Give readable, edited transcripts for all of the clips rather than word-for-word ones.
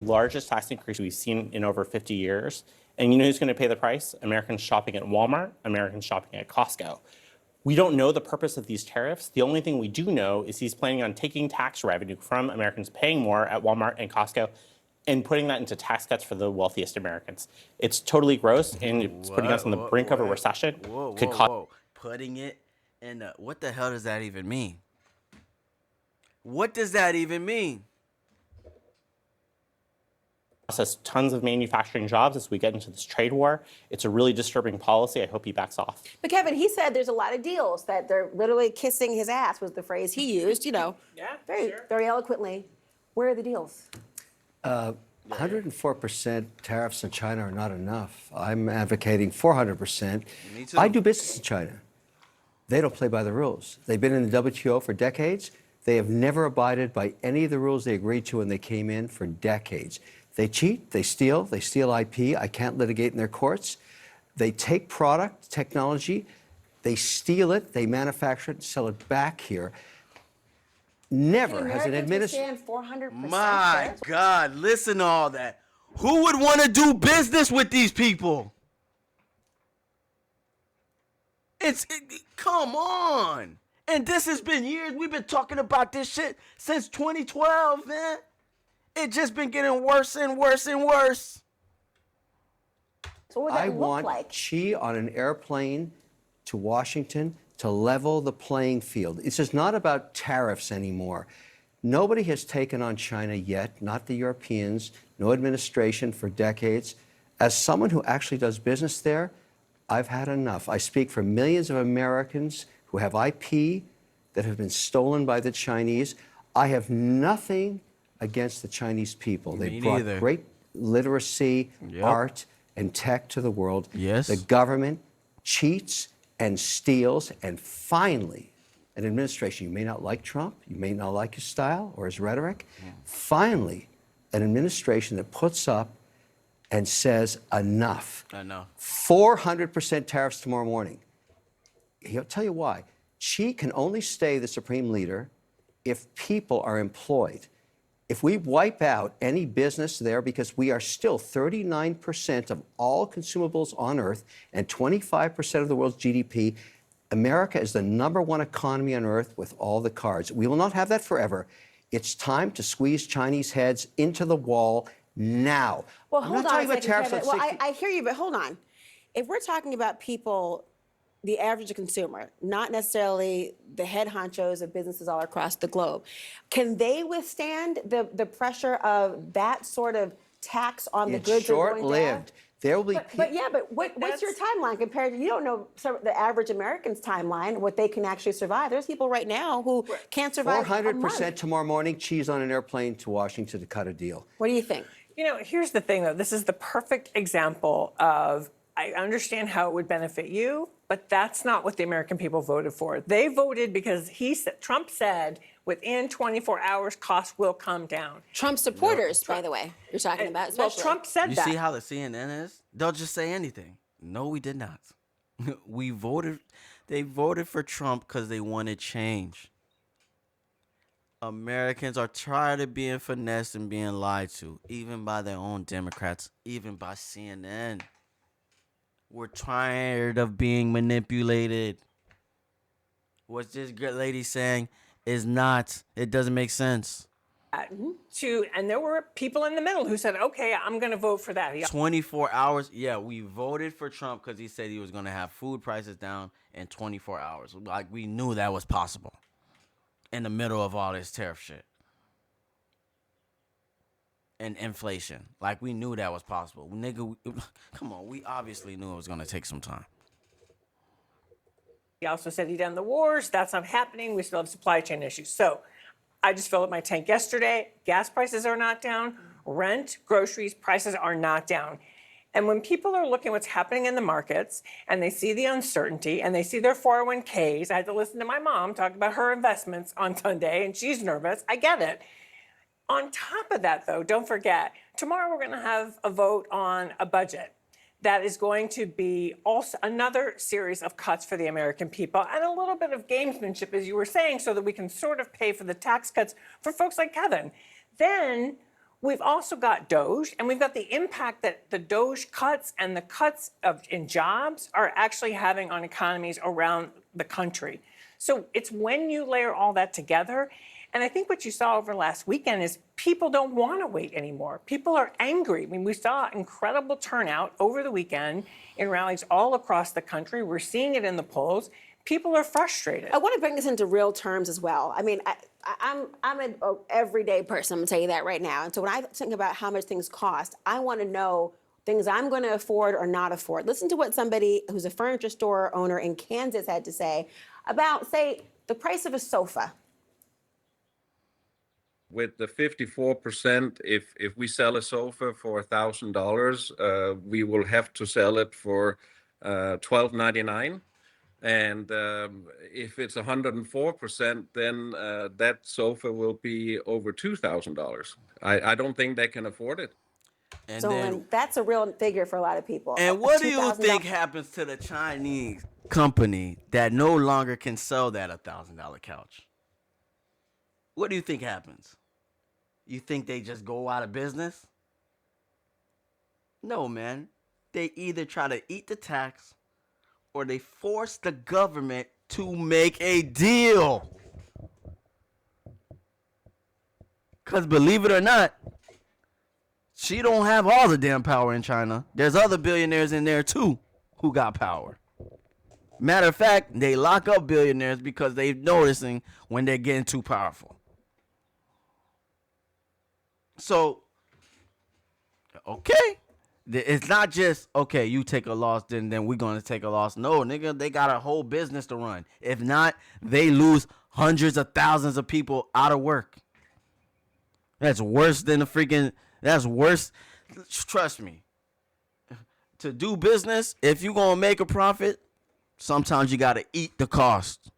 Largest tax increase we've seen in over 50 years. And you know who's going to pay the price? Americans shopping at Walmart, Americans shopping at Costco. We don't know the purpose of these tariffs. The only thing we do know is he's planning on taking tax revenue from Americans paying more at Walmart and Costco and putting that into tax cuts for the wealthiest Americans. It's totally gross, and it's putting us on the brink of a recession. Whoa. Putting it in what the hell does that even mean? What does that even mean? Us tons of manufacturing jobs as we get into this trade war. It's a really disturbing policy. I hope he backs off. But Kevin, he said there's a lot of deals that they're literally kissing his ass was the phrase he used, very eloquently. Where are the deals? 104% tariffs in China are not enough. I'm advocating 400%. Me too. I do business in China. They don't play by the rules. They've been in the WTO for decades. They have never abided by any of the rules they agreed to when they came in for decades. They cheat, they steal IP. I can't litigate in their courts. They take product, technology, they steal it, they manufacture it, and sell it back here. Never has an administration. 400%. My God, listen to all that. Who would want to do business with these people? Come on. And this has been years. We've been talking about this shit since 2012, man. It's just been getting worse and worse and worse. So what would that I look want like? Xi on an airplane to Washington to level the playing field. It's just not about tariffs anymore. Nobody has taken on China yet, not the Europeans, no administration for decades. As someone who actually does business there, I've had enough. I speak for millions of Americans who have IP that have been stolen by the Chinese. I have nothing against the Chinese people. They brought great literacy, art, and tech to the world. Yes. The government cheats and steals, and finally, an administration, you may not like Trump, you may not like his style or his rhetoric, finally, an administration that puts up and says enough. I know. 400% tariffs tomorrow morning. He'll tell you why. Xi can only stay the supreme leader if people are employed. If we wipe out any business there, because we are still 39% of all consumables on Earth and 25% of the world's GDP, America is the #1 economy on Earth with all the cards. We will not have that forever. It's time to squeeze Chinese heads into the wall now. Well, I'm hold not on talking a about second, tariffs Kevin. on Well, 60 I hear you, but hold on. If we're talking about people, the average consumer, not necessarily the head honchos of businesses all across the globe, can they withstand the pressure of that sort of tax on the It's goods? short-lived. There will be. But what's your timeline compared to, you don't know the average American's timeline, what they can actually survive. There's people right now who can't survive 400% tomorrow morning, Xi's on an airplane to Washington to cut a deal. What do you think? Here's the thing, though. This is the perfect example of, I understand how it would benefit you, but that's not what the American people voted for. They voted because Trump said within 24 hours, costs will come down. Trump supporters, by the way, you're talking about, especially. Well, Trump said that. You see how the CNN is? They'll just say anything. No, we did not. They voted for Trump because they wanted change. Americans are tired of being finessed and being lied to, even by their own Democrats, even by CNN. We're tired of being manipulated. What this great lady saying is not, it doesn't make sense. And there were people in the middle who said, okay, I'm going to vote for that. 24 hours? Yeah, we voted for Trump because he said he was going to have food prices down in 24 hours. Like, we knew that was possible in the middle of all this tariff shit. And inflation. Like, we knew that was possible. Nigga, come on, we obviously knew it was going to take some time. He also said he'd end the wars. That's not happening. We still have supply chain issues. So I just filled up my tank yesterday. Gas prices are not down. Rent, groceries, prices are not down. And when people are looking at what's happening in the markets and they see the uncertainty and they see their 401ks, I had to listen to my mom talk about her investments on Sunday, and she's nervous. I get it. On top of that, though, don't forget, tomorrow we're going to have a vote on a budget that is going to be also another series of cuts for the American people and a little bit of gamesmanship, as you were saying, so that we can sort of pay for the tax cuts for folks like Kevin. Then we've also got Doge, and we've got the impact that the Doge cuts and the cuts in jobs are actually having on economies around the country. So it's when you layer all that together, and I think what you saw over last weekend is people don't want to wait anymore. People are angry. I mean, we saw incredible turnout over the weekend in rallies all across the country. We're seeing it in the polls. People are frustrated. I want to bring this into real terms as well. I mean, I'm an everyday person. I'm going to tell you that right now. And so when I think about how much things cost, I want to know things I'm going to afford or not afford. Listen to what somebody who's a furniture store owner in Kansas had to say about, say, the price of a sofa. With the 54%, if we sell a sofa for $1,000, we will have to sell it for $1,299. And if it's 104%, then that sofa will be over $2,000. I don't think they can afford it. And So then, and that's a real figure for a lot of people. and what do you $2,000 think happens to the Chinese company that no longer can sell that $1,000 couch? What do you think happens? You think they just go out of business? No, man. They either try to eat the tax or they force the government to make a deal. Because believe it or not, she don't have all the damn power in China. There's other billionaires in there too who got power. Matter of fact, they lock up billionaires because they're noticing when they're getting too powerful. So, okay. It's not just, okay, you take a loss, then we're going to take a loss. No, nigga, they got a whole business to run. If not, they lose hundreds of thousands of people out of work. That's worse than that's worse. Trust me. To do business, if you're going to make a profit, sometimes you got to eat the cost.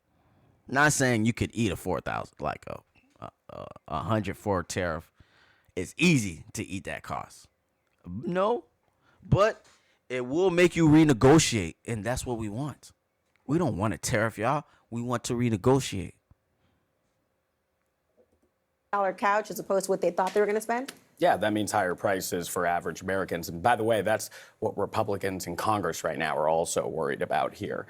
Not saying you could eat a 4,000, like a 100 for a tariff. It's easy to eat that cost. No, but it will make you renegotiate, and that's what we want. We don't want a tariff, y'all. We want to renegotiate. dollar couch as opposed to what they thought they were going to spend? Yeah, that means higher prices for average Americans. And by the way, that's what Republicans in Congress right now are also worried about here.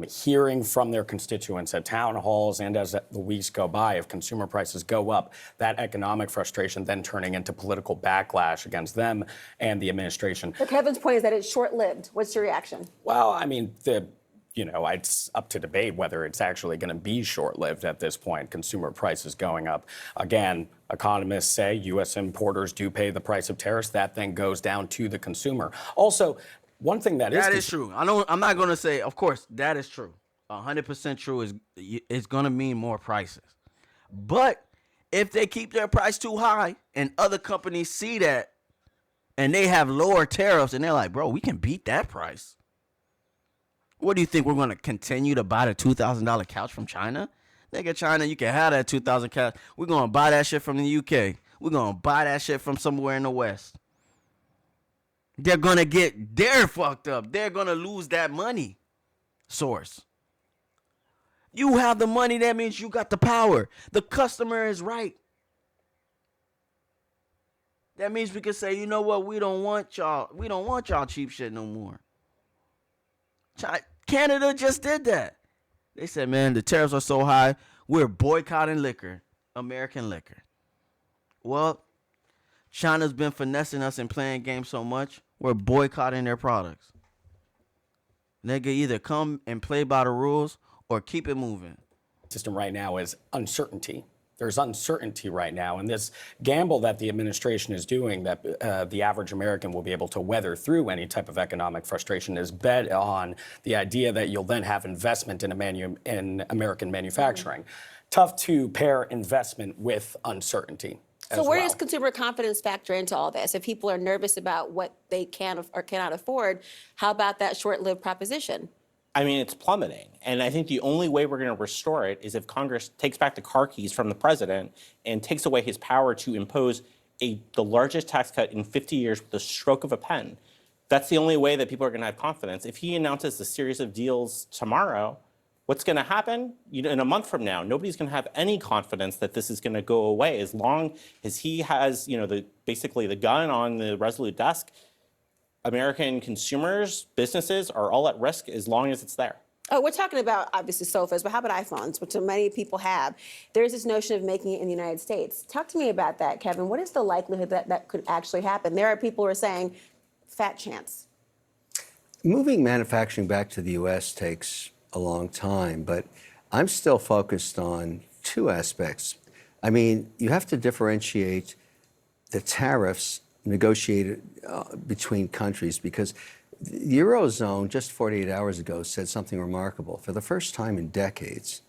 Hearing from their constituents at town halls and as the weeks go by, if consumer prices go up, that economic frustration then turning into political backlash against them and the administration. But Kevin's point is that it's short-lived. What's your reaction? Well, I mean, it's up to debate whether it's actually going to be short-lived at this point. Consumer prices going up. Again, economists say U.S. importers do pay the price of tariffs. That then goes down to the consumer. Also, one thing that is true. I'm not going to say, of course, that is true. 100% true is it's going to mean more prices. But if they keep their price too high and other companies see that and they have lower tariffs and they're like, bro, we can beat that price. What do you think? We're going to continue to buy the $2,000 couch from China? Nigga, China, you can have that $2,000 couch. We're going to buy that shit from the UK. We're going to buy that shit from somewhere in the West. They're going to get their fucked up. They're going to lose that money source. You have the money, that means you got the power. The customer is right. That means we can say, you know what? We don't want y'all cheap shit no more. Canada just did that. They said, man, the tariffs are so high, we're boycotting liquor, American liquor. Well, China's been finessing us and playing games so much, we're boycotting their products. Nigga, either come and play by the rules or keep it moving. System right now is uncertainty. There's uncertainty right now, and this gamble that the administration is doing that the average American will be able to weather through any type of economic frustration is bet on the idea that you'll then have investment in American manufacturing. Tough to pair investment with uncertainty. So where does consumer confidence factor into all this? If people are nervous about what they can or cannot afford, how about that short-lived proposition? I mean, it's plummeting. And I think the only way we're going to restore it is if Congress takes back the car keys from the president and takes away his power to impose the largest tax cut in 50 years with the stroke of a pen. That's the only way that people are going to have confidence. If he announces a series of deals tomorrow, What's going to happen? In a month from now, nobody's going to have any confidence that this is going to go away as long as he has, basically the gun on the Resolute desk. American consumers, businesses are all at risk as long as it's there. Oh, we're talking about obviously sofas, but how about iPhones, which many people have? There's this notion of making it in the United States. Talk to me about that, Kevin. What is the likelihood that that could actually happen? There are people who are saying, fat chance. Moving manufacturing back to the U.S. takes a long time, but I'm still focused on two aspects. I mean, you have to differentiate the tariffs negotiated between countries, because the Eurozone just 48 hours ago said something remarkable. For the first time in decades,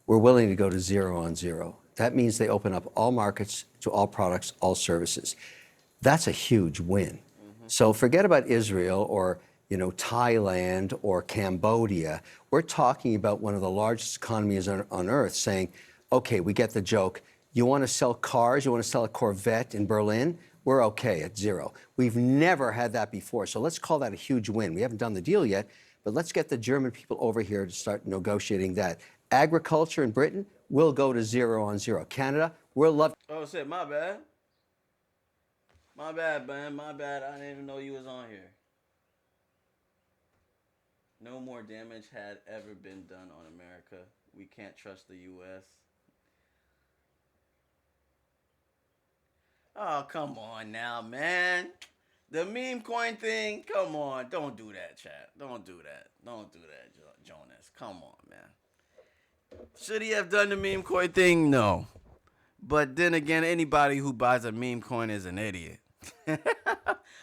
we're willing to go to 0 on 0. That means they open up all markets to all products, all services. That's a huge win. So forget about Israel or Thailand or Cambodia. We're talking about one of the largest economies on earth saying, okay, we get the joke. You want to sell cars? You want to sell a Corvette in Berlin? We're okay at 0. We've never had that before. So let's call that a huge win. We haven't done the deal yet, but let's get the German people over here to start negotiating that. Agriculture in Britain will go to 0 on 0. Canada, we'll love. Oh shit, my bad. My bad, man. My bad. I didn't even know you was on here. No more damage had ever been done on America. We can't trust the U.S. Oh, come on now, man. The meme coin thing, come on. Don't do that, chat. Don't do that. Don't do that, Jonas. Come on, man. Should he have done the meme coin thing? No. But then again, anybody who buys a meme coin is an idiot.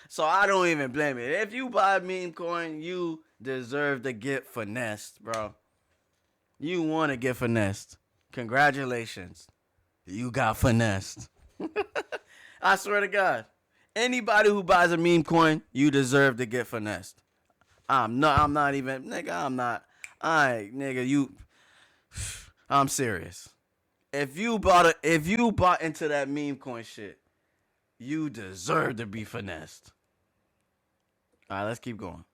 So I don't even blame it. If you buy a meme coin, you deserve to get finessed, bro. You want to get finessed. Congratulations. You got finessed. I swear to God. Anybody who buys a meme coin, you deserve to get finessed. I'm not even, nigga, I'm serious. If you bought into that meme coin shit, you deserve to be finessed. All right, let's keep going.